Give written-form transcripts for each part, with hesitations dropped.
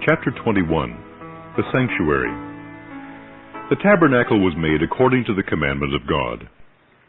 Chapter 21. The Sanctuary. The tabernacle was made according to the commandment of God.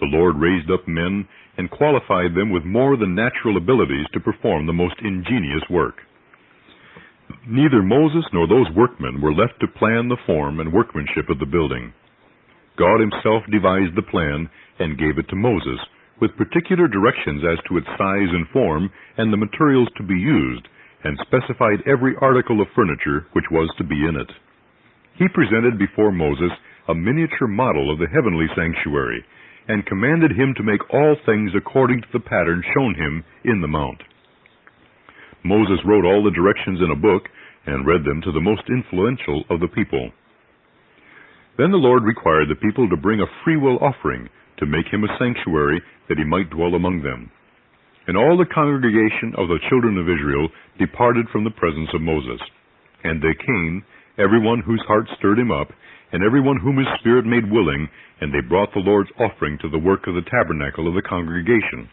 The Lord raised up men and qualified them with more than natural abilities to perform the most ingenious work. Neither Moses nor those workmen were left to plan the form and workmanship of the building. God himself devised the plan and gave it to Moses, with particular directions as to its size and form and the materials to be used, and specified every article of furniture which was to be in it. He presented before Moses a miniature model of the heavenly sanctuary, and commanded him to make all things according to the pattern shown him in the mount. Moses wrote all the directions in a book, and read them to the most influential of the people. Then the Lord required the people to bring a freewill offering to make him a sanctuary, that he might dwell among them. And all the congregation of the children of Israel departed from the presence of Moses. And they came, everyone whose heart stirred him up, and everyone whom his spirit made willing, and they brought the Lord's offering to the work of the tabernacle of the congregation,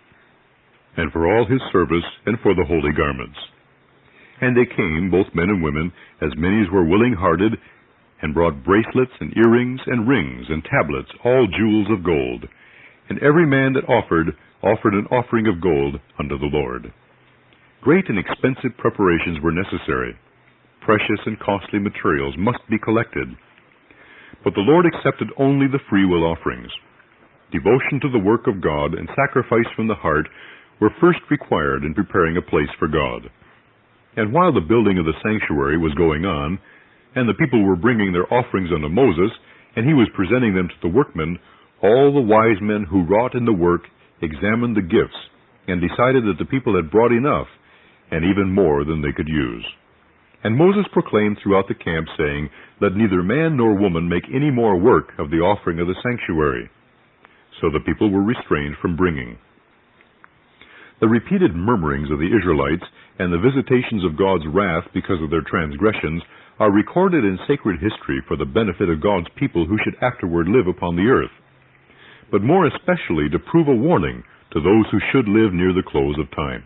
and for all his service, and for the holy garments. And they came, both men and women, as many as were willing-hearted, and brought bracelets and earrings and rings and tablets, all jewels of gold. And every man that offered an offering of gold unto the Lord. Great and expensive preparations were necessary. Precious and costly materials must be collected. But the Lord accepted only the freewill offerings. Devotion to the work of God and sacrifice from the heart were first required in preparing a place for God. And while the building of the sanctuary was going on, and the people were bringing their offerings unto Moses, and he was presenting them to the workmen, all the wise men who wrought in the work examined the gifts, and decided that the people had brought enough, and even more than they could use. And Moses proclaimed throughout the camp, saying, Let neither man nor woman make any more work of the offering of the sanctuary. So the people were restrained from bringing. The repeated murmurings of the Israelites, and the visitations of God's wrath because of their transgressions, are recorded in sacred history for the benefit of God's people who should afterward live upon the earth, but more especially to prove a warning to those who should live near the close of time.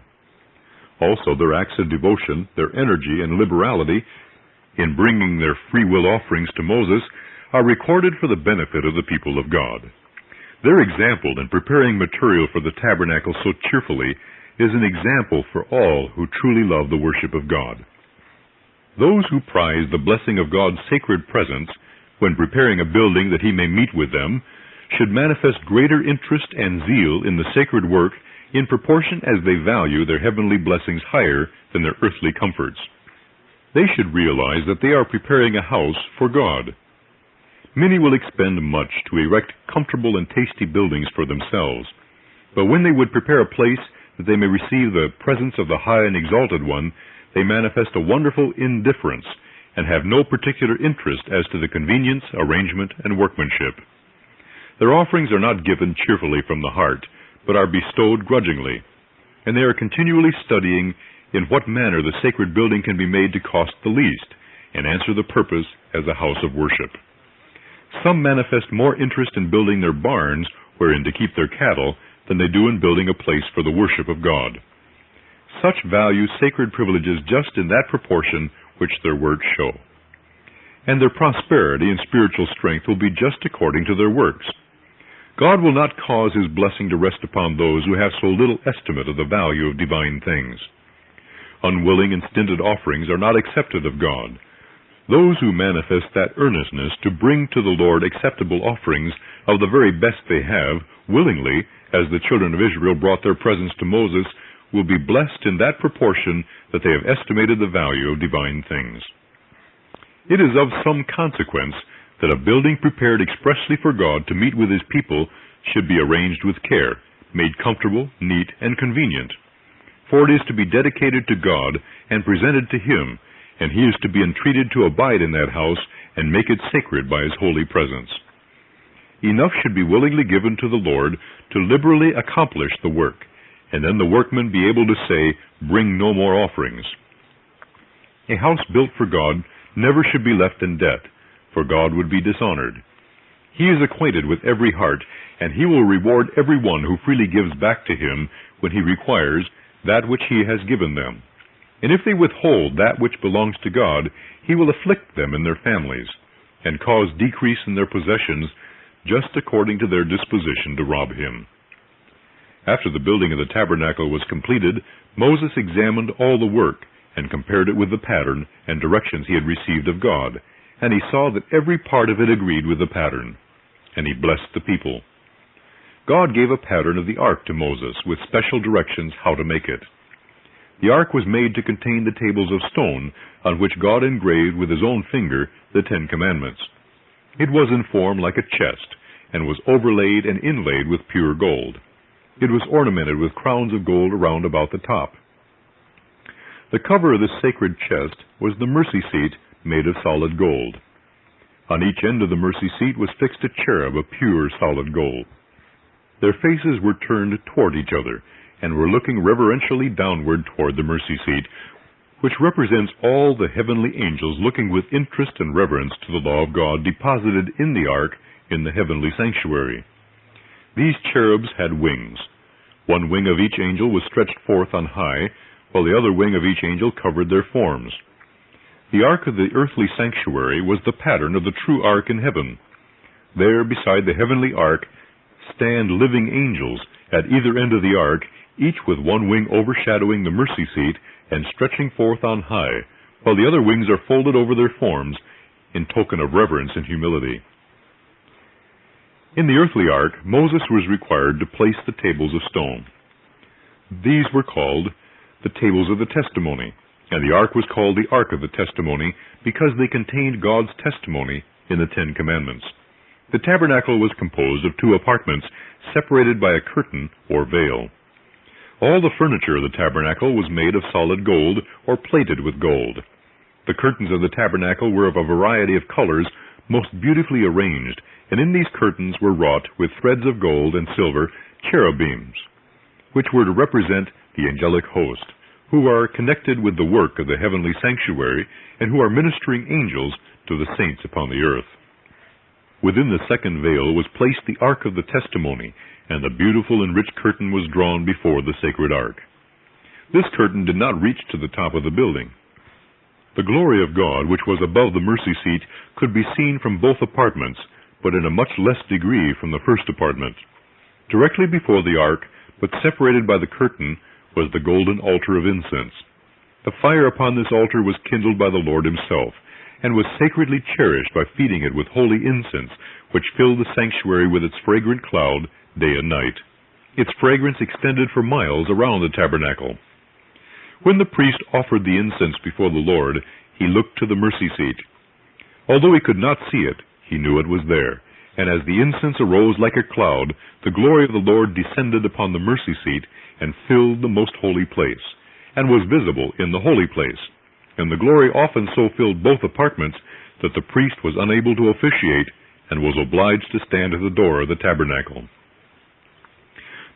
Also, their acts of devotion, their energy and liberality in bringing their free will offerings to Moses are recorded for the benefit of the people of God. Their example in preparing material for the tabernacle so cheerfully is an example for all who truly love the worship of God. Those who prize the blessing of God's sacred presence when preparing a building that he may meet with them should manifest greater interest and zeal in the sacred work in proportion as they value their heavenly blessings higher than their earthly comforts. They should realize that they are preparing a house for God. Many will expend much to erect comfortable and tasty buildings for themselves, but when they would prepare a place that they may receive the presence of the high and exalted one, they manifest a wonderful indifference and have no particular interest as to the convenience, arrangement, and workmanship. Their offerings are not given cheerfully from the heart, but are bestowed grudgingly, and they are continually studying in what manner the sacred building can be made to cost the least, and answer the purpose as a house of worship. Some manifest more interest in building their barns wherein to keep their cattle than they do in building a place for the worship of God. Such value sacred privileges just in that proportion which their works show. And their prosperity and spiritual strength will be just according to their works. God will not cause his blessing to rest upon those who have so little estimate of the value of divine things. Unwilling and stinted offerings are not accepted of God. Those who manifest that earnestness to bring to the Lord acceptable offerings of the very best they have, willingly, as the children of Israel brought their presents to Moses, will be blessed in that proportion that they have estimated the value of divine things. It is of some consequence that a building prepared expressly for God to meet with his people should be arranged with care, made comfortable, neat, and convenient. For it is to be dedicated to God and presented to him, and he is to be entreated to abide in that house and make it sacred by his holy presence. Enough should be willingly given to the Lord to liberally accomplish the work, and then the workmen be able to say, Bring no more offerings. A house built for God never should be left in debt, for God would be dishonored. He is acquainted with every heart, and he will reward every one who freely gives back to him when he requires that which he has given them. And if they withhold that which belongs to God, he will afflict them and their families, and cause decrease in their possessions, just according to their disposition to rob him. After the building of the tabernacle was completed, Moses examined all the work, and compared it with the pattern and directions he had received of God, and he saw that every part of it agreed with the pattern, and he blessed the people. God gave a pattern of the ark to Moses, with special directions how to make it. The ark was made to contain the tables of stone, on which God engraved with his own finger the 10 Commandments. It was in form like a chest, and was overlaid and inlaid with pure gold. It was ornamented with crowns of gold around about the top. The cover of the sacred chest was the mercy seat made of solid gold. On each end of the mercy seat was fixed a cherub of pure solid gold. Their faces were turned toward each other, and were looking reverentially downward toward the mercy seat, which represents all the heavenly angels looking with interest and reverence to the law of God deposited in the ark in the heavenly sanctuary. These cherubs had wings. One wing of each angel was stretched forth on high, while the other wing of each angel covered their forms. The ark of the earthly sanctuary was the pattern of the true ark in heaven. There, beside the heavenly ark, stand living angels at either end of the ark, each with one wing overshadowing the mercy seat and stretching forth on high, while the other wings are folded over their forms in token of reverence and humility. In the earthly ark, Moses was required to place the tables of stone. These were called the tables of the testimony, and the ark was called the ark of the testimony because they contained God's testimony in the 10 Commandments. The tabernacle was composed of 2 apartments separated by a curtain or veil. All the furniture of the tabernacle was made of solid gold or plated with gold. The curtains of the tabernacle were of a variety of colors, most beautifully arranged, and in these curtains were wrought with threads of gold and silver cherubims, which were to represent the angelic host, who are connected with the work of the heavenly sanctuary and who are ministering angels to the saints upon the earth. Within the second veil was placed the ark of the testimony, and the beautiful and rich curtain was drawn before the sacred ark. This curtain did not reach to the top of the building. The glory of God, which was above the mercy seat, could be seen from both apartments, but in a much less degree from the first apartment. Directly before the ark, but separated by the curtain, was the golden altar of incense. The fire upon this altar was kindled by the Lord himself, and was sacredly cherished by feeding it with holy incense, which filled the sanctuary with its fragrant cloud day and night. Its fragrance extended for miles around the tabernacle. When the priest offered the incense before the Lord, he looked to the mercy seat. Although he could not see it, he knew it was there, and as the incense arose like a cloud, the glory of the Lord descended upon the mercy seat and filled the most holy place, and was visible in the holy place. And the glory often so filled both apartments that the priest was unable to officiate and was obliged to stand at the door of the tabernacle.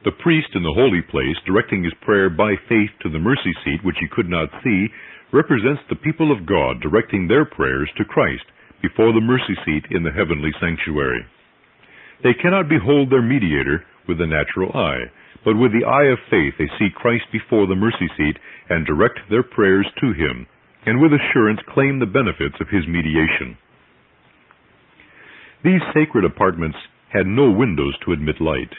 The priest in the holy place, directing his prayer by faith to the mercy seat which he could not see, represents the people of God directing their prayers to Christ before the mercy seat in the heavenly sanctuary. They cannot behold their mediator with the natural eye, but with the eye of faith they see Christ before the mercy seat and direct their prayers to him, and with assurance claim the benefits of his mediation. These sacred apartments had no windows to admit light.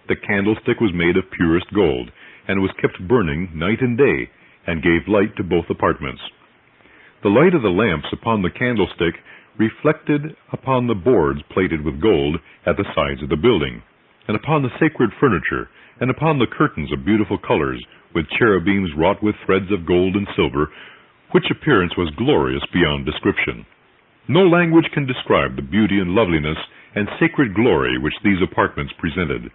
The candlestick was made of purest gold, and was kept burning night and day, and gave light to both apartments. The light of the lamps upon the candlestick reflected upon the boards plated with gold at the sides of the building, and upon the sacred furniture, and upon the curtains of beautiful colors, with cherubims wrought with threads of gold and silver, which appearance was glorious beyond description. No language can describe the beauty and loveliness and sacred glory which these apartments presented.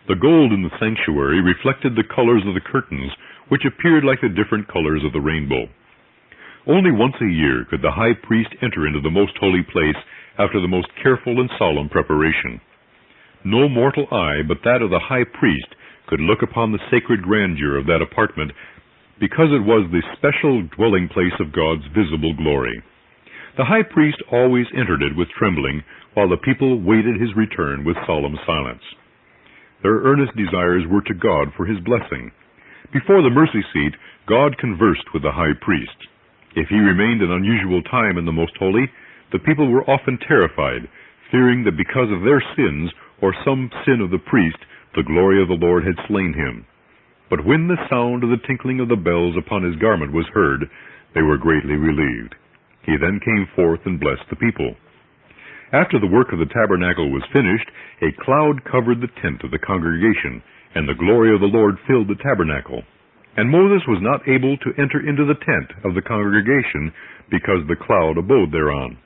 The gold in the sanctuary reflected the colors of the curtains, which appeared like the different colors of the rainbow. Only once a year could the high priest enter into the most holy place after the most careful and solemn preparation. No mortal eye but that of the high priest could look upon the sacred grandeur of that apartment, because it was the special dwelling place of God's visible glory. The high priest always entered it with trembling, while the people waited his return with solemn silence. Their earnest desires were to God for his blessing. Before the mercy seat, God conversed with the high priest. If he remained an unusual time in the Most Holy, the people were often terrified, fearing that because of their sins or some sin of the priest, the glory of the Lord had slain him. But when the sound of the tinkling of the bells upon his garment was heard, they were greatly relieved. He then came forth and blessed the people. After the work of the tabernacle was finished, a cloud covered the tent of the congregation, and the glory of the Lord filled the tabernacle. And Moses was not able to enter into the tent of the congregation, because the cloud abode thereon.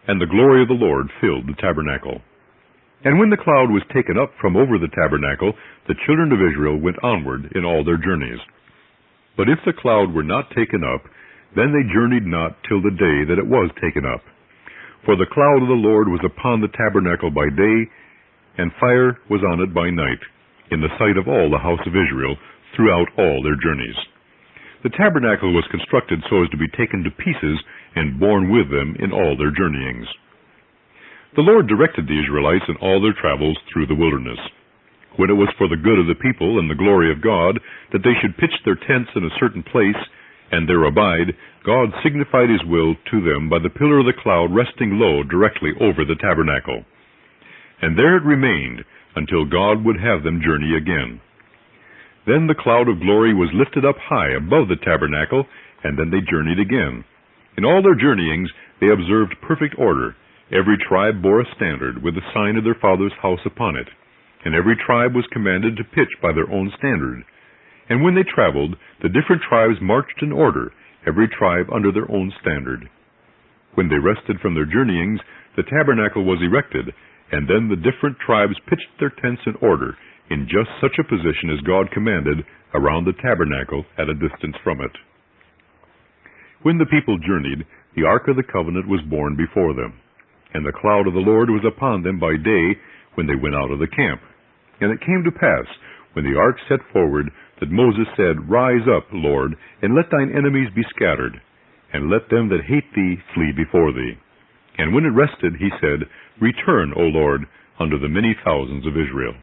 And the glory of the Lord filled the tabernacle. And when the cloud was taken up from over the tabernacle, the children of Israel went onward in all their journeys. But if the cloud were not taken up, then they journeyed not till the day that it was taken up. For the cloud of the Lord was upon the tabernacle by day, and fire was on it by night, in the sight of all the house of Israel, throughout all their journeys. The tabernacle was constructed so as to be taken to pieces and borne with them in all their journeyings. The Lord directed the Israelites in all their travels through the wilderness. When it was for the good of the people and the glory of God that they should pitch their tents in a certain place, and there abide, God signified his will to them by the pillar of the cloud resting low directly over the tabernacle. And there it remained until God would have them journey again. Then the cloud of glory was lifted up high above the tabernacle, and then they journeyed again. In all their journeyings they observed perfect order. Every tribe bore a standard with the sign of their father's house upon it, and every tribe was commanded to pitch by their own standard. And when they traveled, the different tribes marched in order, every tribe under their own standard. When they rested from their journeyings, the tabernacle was erected, and then the different tribes pitched their tents in order, in just such a position as God commanded, around the tabernacle at a distance from it. When the people journeyed, the ark of the covenant was borne before them, and the cloud of the Lord was upon them by day when they went out of the camp. And it came to pass, when the ark set forward, that Moses said, Rise up, Lord, and let thine enemies be scattered, and let them that hate thee flee before thee. And when it rested, he said, Return, O Lord, unto the many thousands of Israel.